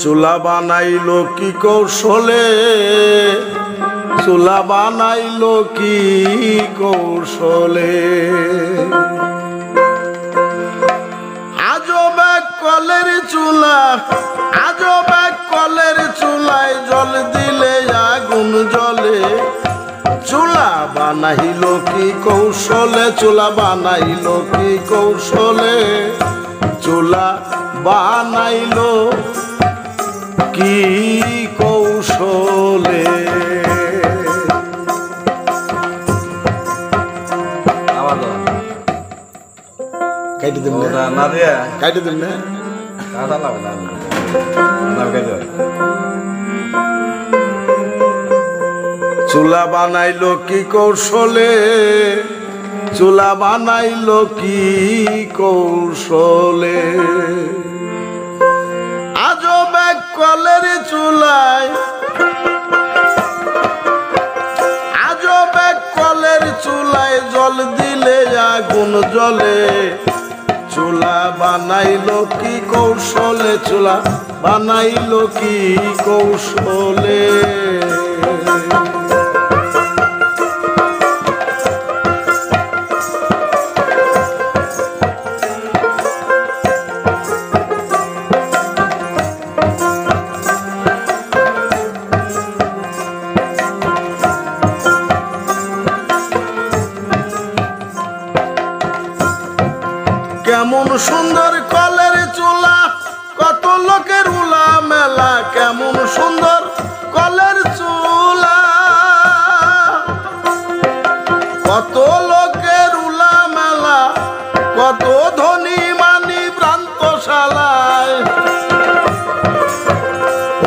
চুলা বানাইলো কি কৌশলে, চুলা বানাইলো কি কৌশলে, আজব এক কলের চুলা, আজব এক কলের চুলায় জল দিলে আগুন জ্বলে। চুলা বানাইলো কি কৌশলে, চুলা বানাইলো কি কৌশলে, চুলা বানাইলো কি কৌশলে। কাইটে দিন না দিয়া, কাইটে দিন না কাটা লাগবে না না কাইটে। চুলা বানাইলো কি কৌশলে, চুলা বানাইলো কি কৌশলে, আজব এক কলের চুলায়, আজব এক কলের চুলায় জল দিলে আগুন জ্বলে। চুলা বানাইলো কি কৌশলে, চুলা বানাইলো কি কৌশলে। কেমন সুন্দর কলের চুলা, কত লোকের উলা মেলা, কেমন সুন্দর কলের চুলা, কত লোকের উলা মেলা, কত ধনী মানি ভ্রান্তশালায়,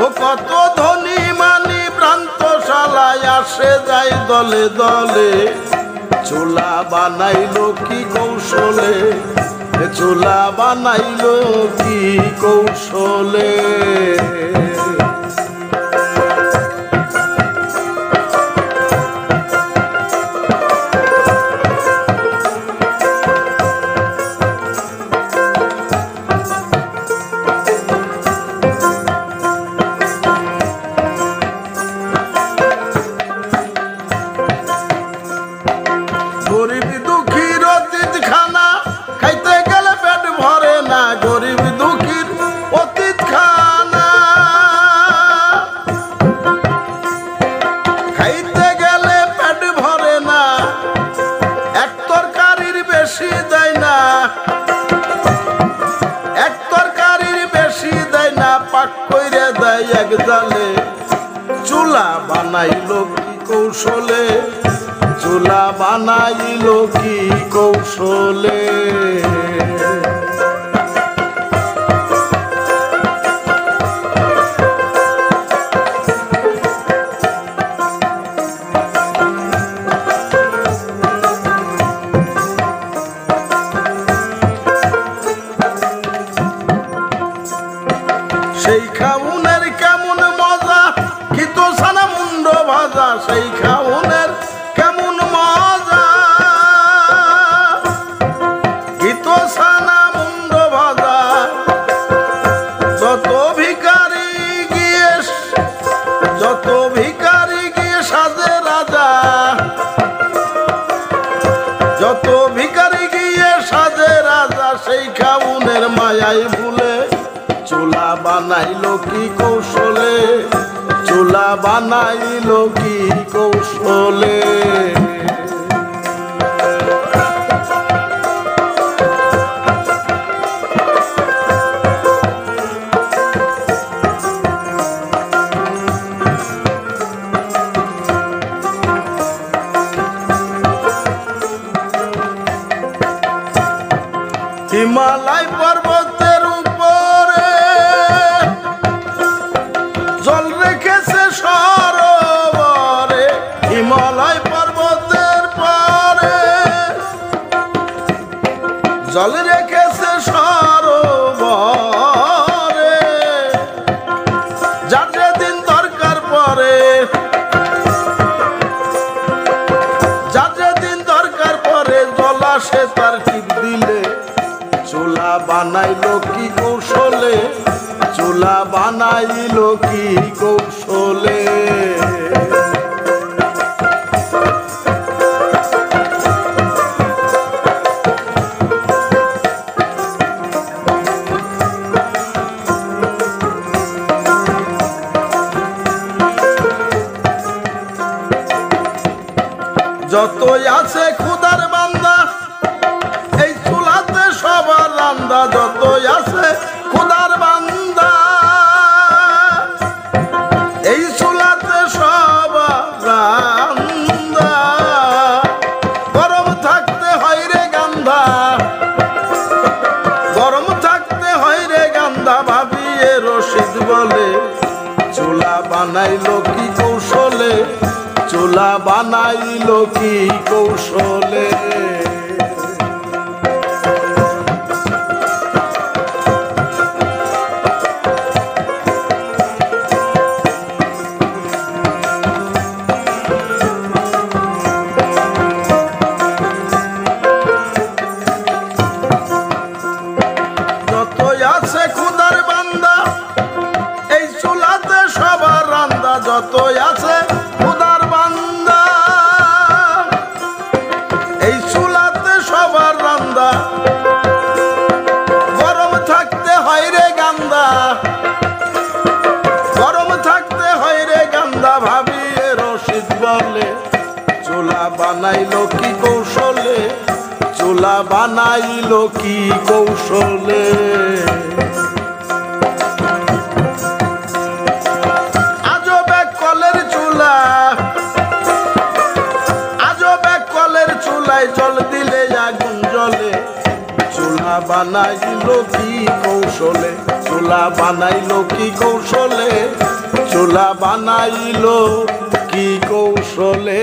ও কত ধনী মানি ভ্রান্তশালায় আসে যায় দলে দলে। চুলা বানাইলো কি কৌশলে, চুলা বানাইলো কি কৌশলে। গরিব দুঃখীর অতীত খানা খাইতে গেলে পেট ভরে না, গরিব দুঃখীর অতীত খানা খাইতে গেলে পেট ভরে না, এক তরকারির বেশি দেয় না, এক তরকারির বেশি দেয় না, পাক কইরে দেয় এক জালে। চুলা বানাইলো কি কৌশলে, চুলা বানাইলো কি কৌশলে। সেই খাউনের কেমন মজা, খিত সানা মুন্ড ভাজা, সেই খাউনের কেমন মজা, খিত সানা মুন্ড ভাজা। যত ভিখারি গিয়ে, যত ভিখারি গিয়ে সাজে রাজা, যত ভিখারি গিয়ে সাজে রাজা, সেই খাউনের মায়াই ভুলে। চুলা বানাইলো কি কৌশলে, চুলা বানাইলো কি কৌশলে। হিমালয় পর্বতের উপরে জল রেখেছে সরোবরে, হিমালয় পর্বতের পরে জল রেখেছে সরোবরে, যার যেদিন দরকার পড়ে পাশে তার টিপ দিলে চুলা বানাইলো কি কৌশলে, চুলা বানাইলো কি কৌশলে। যতই আছে খুদার বান্দা এই চুলাতে সবার রান্দা, যতই আছে খুদার বান্দা এই চুলাতে সবার রান্দা। গরম থাকতে হয় রে গান্ধা, গরম থাকতে হয় রে গান্ধা, ভাবিয়ে রশিদ বলে চুলা বানাইলো কি কৌশলে, চুলা বানাইলো কি কৌশলে। যতই আছে খুদার বান্দা এই চুলাতে সবার রান্দা, যতই আছে খুদার বান্দা এই চুলাতে সবার রান্দা। গরম থাকতে হয় রে গান্দা, গরম থাকতে হয় রে গান্দা, ভাবিয়ে রশিদ বলে চুলা বানাইলো কি কৌশলে, চুলা বানাইলো কি কৌশলে। আজব এক কলের চুলা, আজব এক কলের চুলায় জল দিলে আগুন জ্বলে, চুলা বানাইলো কি কৌশলে, চুলা বানাইলো কি কৌশলে, চুলা বানাইলো কি কৌশলে।